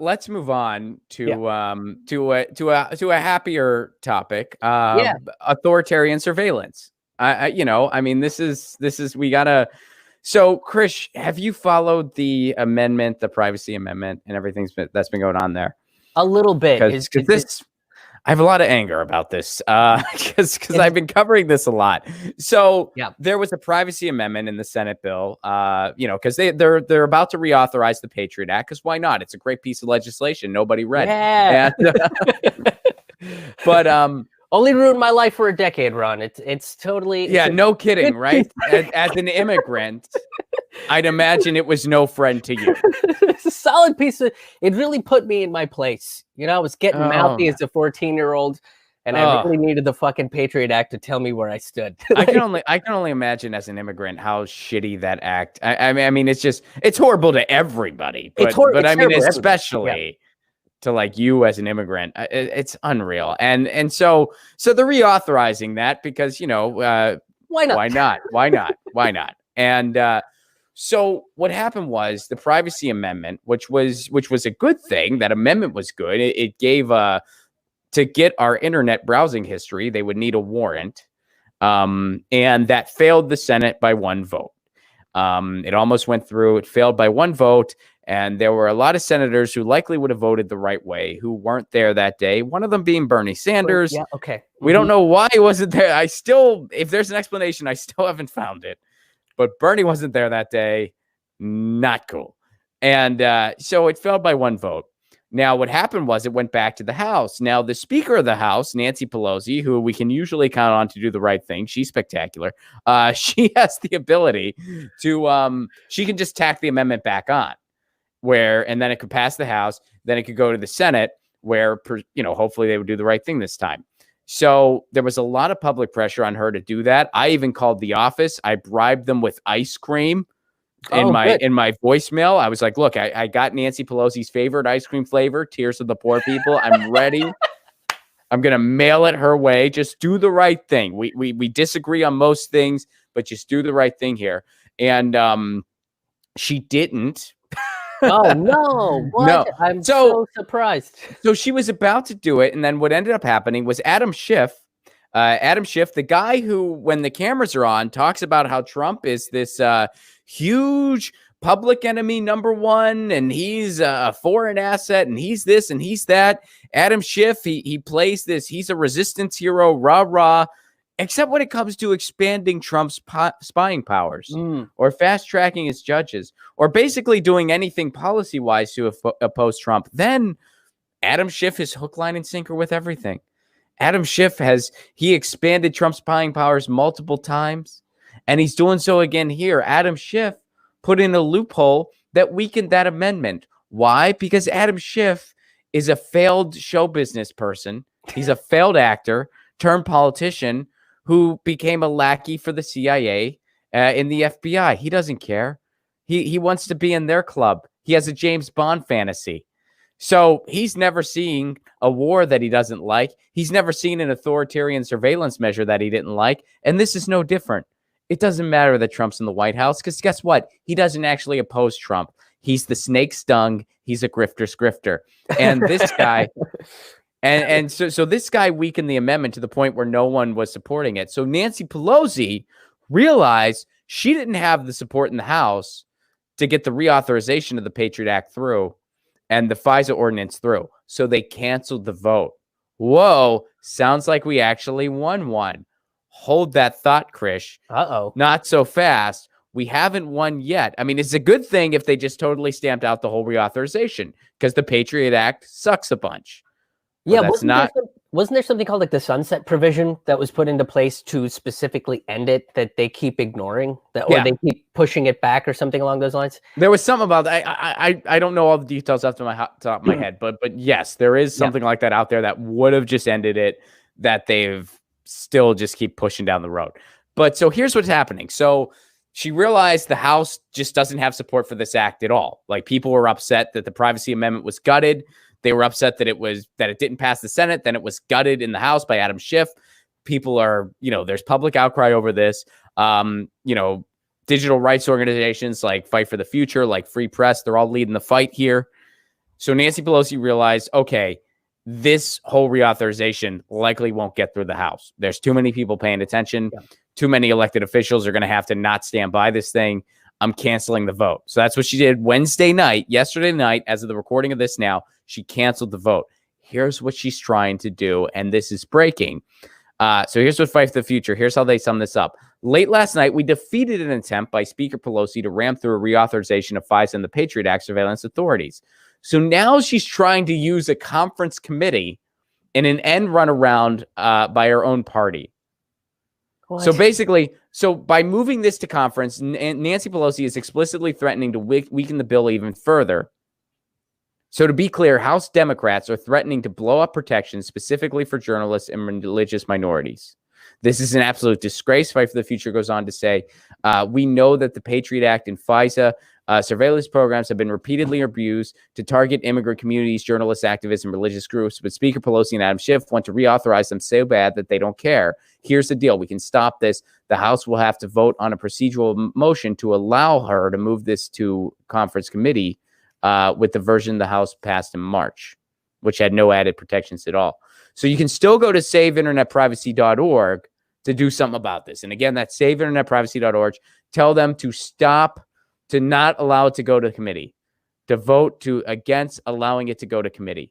let's move on to Yeah. to a happier topic. Yeah. Authoritarian surveillance. I mean, this is we gotta. So, Chris, have you followed the amendment, the privacy amendment, and that's been going on there? A little bit. Because this, I have a lot of anger about this because I've been covering this a lot. So there was a privacy amendment in the Senate bill, because they're about to reauthorize the Patriot Act, because why not? It's a great piece of legislation. Nobody read it. But only ruined my life for a decade, Ron. It's totally no kidding, right? As an immigrant, I'd imagine it was no friend to you. It's a solid piece of. It really put me in my place. I was getting mouthy as a 14-year-old, and I really needed the fucking Patriot Act to tell me where I stood. I can only imagine as an immigrant how shitty that act. I mean, it's horrible to everybody, but I mean, especially. To like you as an immigrant, it's unreal. And so they're reauthorizing that because, why not? And so what happened was the privacy amendment, which was a good thing. That amendment was good. It gave to get our internet browsing history, they would need a warrant. And that failed the Senate by one vote. It almost went through. It failed by one vote. And there were a lot of senators who likely would have voted the right way who weren't there that day. One of them being Bernie Sanders. Yeah, okay. Mm-hmm. We don't know why he wasn't there. If there's an explanation, I still haven't found it. But Bernie wasn't there that day. Not cool. And so it failed by one vote. Now, what happened was it went back to the House. Now, the Speaker of the House, Nancy Pelosi, who we can usually count on to do the right thing, she's spectacular. She has the ability to, she can just tack the amendment back on. And then it could pass the House, then it could go to the Senate, where, hopefully they would do the right thing this time. So there was a lot of public pressure on her to do that. I even called the office. I bribed them with ice cream in my voicemail. I was like, look, I got Nancy Pelosi's favorite ice cream flavor, Tears of the Poor People. I'm ready. I'm going to mail it her way. Just do the right thing. We disagree on most things, but just do the right thing here. And she didn't. Oh, no. What? No. I'm so surprised. So she was about to do it. And then what ended up happening was Adam Schiff, the guy who, when the cameras are on, talks about how Trump is this huge public enemy number one, and he's a foreign asset, and he's this and he's that. Adam Schiff, he plays this. He's a resistance hero, rah. Except when it comes to expanding Trump's spying powers or fast-tracking his judges or basically doing anything policy-wise to oppose Trump, then Adam Schiff is hook, line, and sinker with everything. Adam Schiff he expanded Trump's spying powers multiple times, and he's doing so again here. Adam Schiff put in a loophole that weakened that amendment. Why? Because Adam Schiff is a failed show business person. He's a failed actor turned politician who became a lackey for the CIA in the FBI. He doesn't care. He wants to be in their club. He has a James Bond fantasy. So he's never seen a war that he doesn't like. He's never seen an authoritarian surveillance measure that he didn't like. And this is no different. It doesn't matter that Trump's in the White House, because guess what? He doesn't actually oppose Trump. He's the snake stung. He's a grifter's grifter. And this guy... And so this guy weakened the amendment to the point where no one was supporting it. So Nancy Pelosi realized she didn't have the support in the House to get the reauthorization of the Patriot Act through and the FISA ordinance through. So they canceled the vote. Whoa, sounds like we actually won one. Hold that thought, Krish. Uh-oh. Not so fast. We haven't won yet. I mean, it's a good thing if they just totally stamped out the whole reauthorization, because the Patriot Act sucks a bunch. Yeah, wasn't there something called like the sunset provision that was put into place to specifically end it that they keep ignoring, or they keep pushing it back or something along those lines? There was something about that. I don't know all the details off the top of my head, but yes, there is something like that out there that would have just ended it, that they've still just keep pushing down the road. But so here's what's happening. So she realized the House just doesn't have support for this act at all. Like, people were upset that the privacy amendment was gutted. They were upset that it didn't pass the Senate. Then it was gutted in the House by Adam Schiff. People are, there's public outcry over this. Digital rights organizations like Fight for the Future, like Free Press, they're all leading the fight here. So Nancy Pelosi realized, okay, this whole reauthorization likely won't get through the House. There's too many people paying attention. Yeah. Too many elected officials are going to have to not stand by this thing. I'm canceling the vote. So that's what she did yesterday night, as of the recording of this now, she canceled the vote. Here's what she's trying to do, and this is breaking. So here's what Fight for the Future. Here's how they sum this up. Late last night, we defeated an attempt by Speaker Pelosi to ram through a reauthorization of FISA and the Patriot Act surveillance authorities. So now she's trying to use a conference committee in an end run around by her own party. What? So basically, by moving this to conference, Nancy Pelosi is explicitly threatening to weaken the bill even further. So to be clear, House Democrats are threatening to blow up protections specifically for journalists and religious minorities. This is an absolute disgrace, Fight for the Future goes on to say. We know that the Patriot Act and FISA surveillance programs have been repeatedly abused to target immigrant communities, journalists, activists, and religious groups. But Speaker Pelosi and Adam Schiff want to reauthorize them so bad that they don't care. Here's the deal. We can stop this. The House will have to vote on a procedural motion to allow her to move this to conference committee with the version the House passed in March, which had no added protections at all. So you can still go to saveinternetprivacy.org to do something about this. And again, that's saveinternetprivacy.org. Tell them to stop, to not allow it to go to committee, to vote against allowing it to go to committee.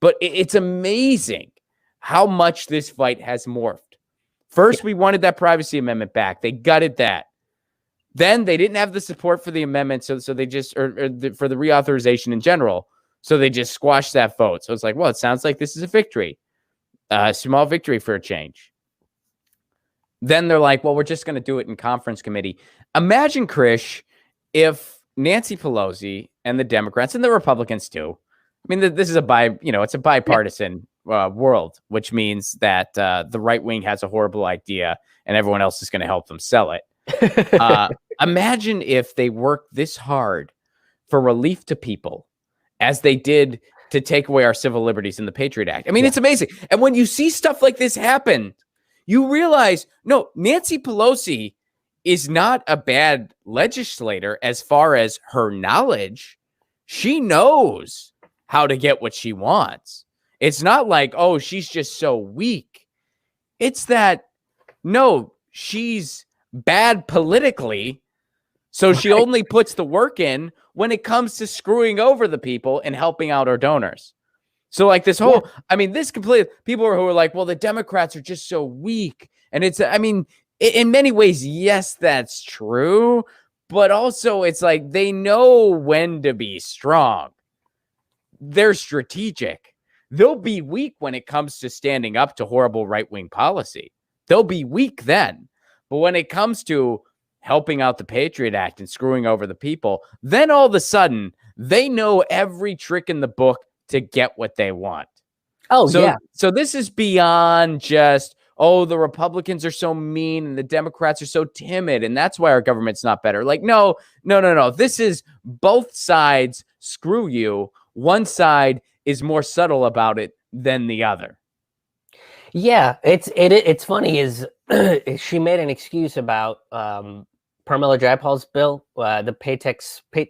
But it's amazing how much this fight has morphed. First, we wanted that privacy amendment back. They gutted that. Then they didn't have the support for the amendment, so they just, for the reauthorization in general, so they just squashed that vote. So it's like, well, it sounds like this is a victory, a small victory for a change. Then they're like, well, we're just going to do it in conference committee. Imagine, Krish, if Nancy Pelosi and the Democrats and the Republicans too. I mean, this is it's a bipartisan world, which means that the right wing has a horrible idea and everyone else is going to help them sell it. Imagine if they worked this hard for relief to people as they did to take away our civil liberties in the Patriot Act. I mean, It's amazing. And when you see stuff like this happen, you realize, no, Nancy Pelosi is not a bad legislator as far as her knowledge. She knows how to get what she wants. It's not like, oh, she's just so weak. It's that, no, she's bad politically, so she only puts the work in when it comes to screwing over the people and helping out our donors. So like this whole, this completely, people who are like, well, the Democrats are just so weak. And it's, in many ways, yes, that's true. But also it's like, they know when to be strong. They're strategic. They'll be weak when it comes to standing up to horrible right-wing policy. They'll be weak then. But when it comes to helping out the Patriot Act and screwing over the people, then all of a sudden, they know every trick in the book to get what they want. So this is beyond just, oh, the Republicans are so mean and the Democrats are so timid, and that's why our government's not better. Like, no. This is both sides screw you. One side is more subtle about it than the other. Yeah, it's funny is she made an excuse about Pramila Jayapal's bill, the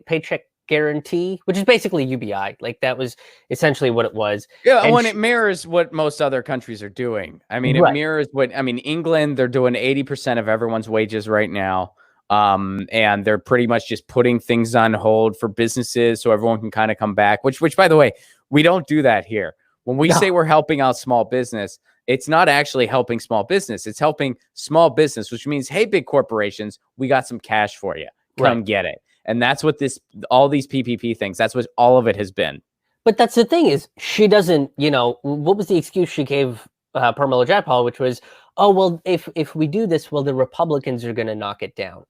paycheck guarantee, which is basically UBI. Like that was essentially what it was. Yeah, and it mirrors what most other countries are doing. It mirrors England, they're doing 80% of everyone's wages right now. And they're pretty much just putting things on hold for businesses so everyone can kind of come back, which by the way, we don't do that here. When we say we're helping out small business, it's not actually helping small business. It's helping small business, which means, hey, big corporations, we got some cash for you. Come get it. And that's what all these PPP things, that's what all of it has been. But that's the thing is she doesn't, what was the excuse she gave Pramila Jayapal, which was, oh, well, if we do this, well, the Republicans are going to knock it down.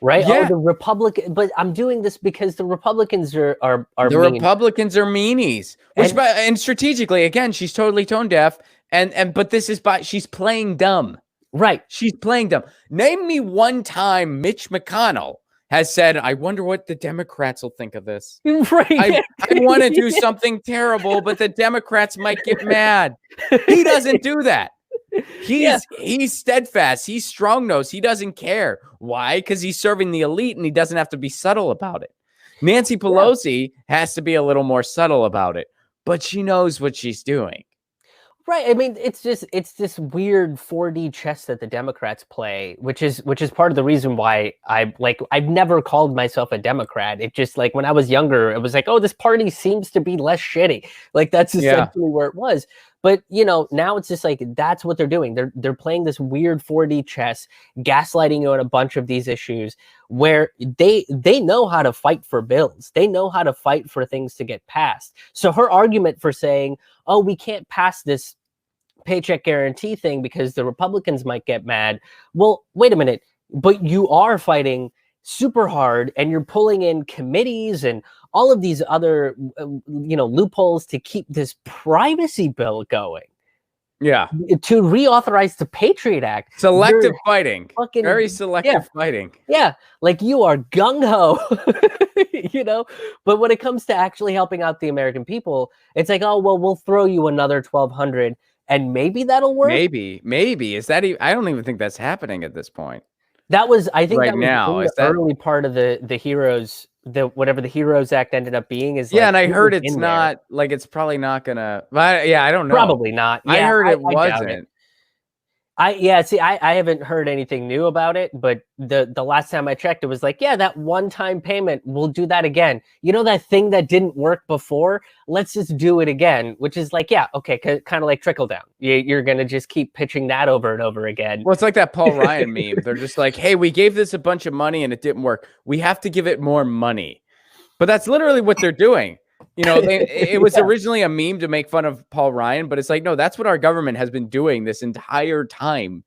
Right? Yeah. Oh, the Republican, but I'm doing this because the Republicans are the Republicans are meanies. And strategically, again, she's totally tone deaf. But this is she's playing dumb. Right. She's playing dumb. Name me one time Mitch McConnell has said, I wonder what the Democrats will think of this. Right. I want to do something terrible, but the Democrats might get mad. He doesn't do that. He's steadfast. He's strong-nosed. He doesn't care. Why? Because he's serving the elite and he doesn't have to be subtle about it. Nancy Pelosi has to be a little more subtle about it, but she knows what she's doing. Right. I mean, it's this weird 4D chess that the Democrats play, which is part of the reason why I've never called myself a Democrat. It just like when I was younger, it was like, oh, this party seems to be less shitty. Like that's essentially where it was. But now it's just like that's what they're doing. They're playing this weird 4D chess, gaslighting you on a bunch of these issues where they know how to fight for bills. They know how to fight for things to get passed. So her argument for saying, oh, we can't pass this paycheck guarantee thing because the Republicans might get mad. Well, wait a minute, but you are fighting super hard and you're pulling in committees and all of these other loopholes to keep this privacy bill going. Yeah. To reauthorize the Patriot Act. Selective fighting. Very selective fighting. Yeah. Like you are gung-ho, but when it comes to actually helping out the American people, it's like, oh, well, we'll throw you another $1,200 and maybe that'll work. Maybe. Is that even, I don't even think that's happening at this point. That was, I think right that was now, in the early part of the Heroes, whatever the Heroes Act ended up being is. Yeah, like, and I heard it's not like it's probably not gonna. But yeah, I don't know. Probably not. Yeah, I heard it wasn't. I haven't heard anything new about it, but the last time I checked, it was like, yeah, that one-time payment, we'll do that again. You know that thing that didn't work before? Let's just do it again, which is like, yeah, okay, kind of like trickle down. You're going to just keep pitching that over and over again. Well, it's like that Paul Ryan meme. They're just like, hey, we gave this a bunch of money and it didn't work. We have to give it more money. But that's literally what they're doing. It was originally a meme to make fun of Paul Ryan, but it's like, no, that's what our government has been doing this entire time.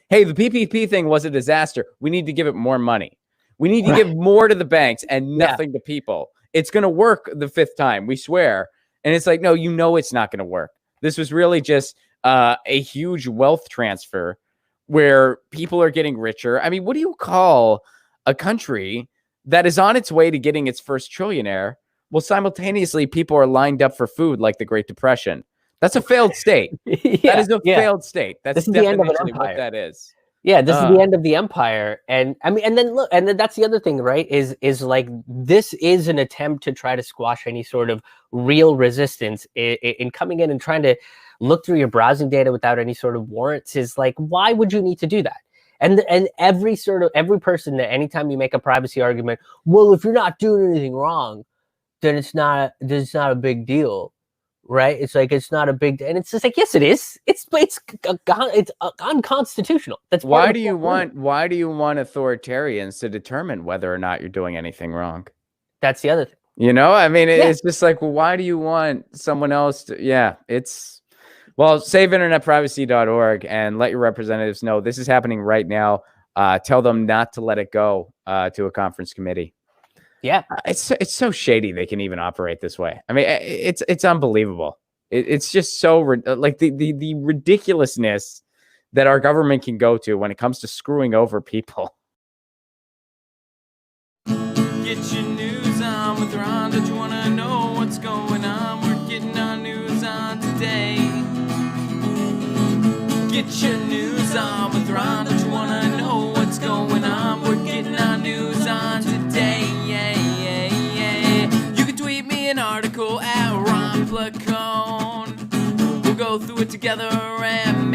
Hey, the PPP thing was a disaster. We need to give it more money. We need to give more to the banks and nothing to people. It's going to work the fifth time, we swear. And it's like, no, it's not going to work. This was really just a huge wealth transfer where people are getting richer. I mean, what do you call a country that is on its way to getting its first trillionaire? Well, simultaneously, people are lined up for food like the Great Depression. That's a failed state. That is a failed state. That's definitionally what that is. Yeah, this is the end of the empire. And I mean, and then look, and then that's the other thing, right? Is like this is an attempt to try to squash any sort of real resistance in coming in and trying to look through your browsing data without any sort of warrants. Is like, why would you need to do that? And every person that anytime you make a privacy argument, well, if you're not doing anything wrong, then it's not a big deal, right? It's like it's not a big, and it's just like, yes, it is. It's unconstitutional. That's why do you want authoritarians to determine whether or not you're doing anything wrong? That's the other thing. I mean, it's just like, well, why do you want someone else to? Yeah, it's saveinternetprivacy.org and let your representatives know this is happening right now. Tell them not to let it go to a conference committee. Yeah, it's so shady they can even operate this way. I mean, it's unbelievable. It's just so like the ridiculousness that our government can go to when it comes to screwing over people. Get your news on with Ron. Don't you want to know what's going on? We're getting our news on today. Get your news on with Ron. Don't you want to know what's going on? We're getting our news on today. You can tweet me an article at Ron Placone. We'll go through it together and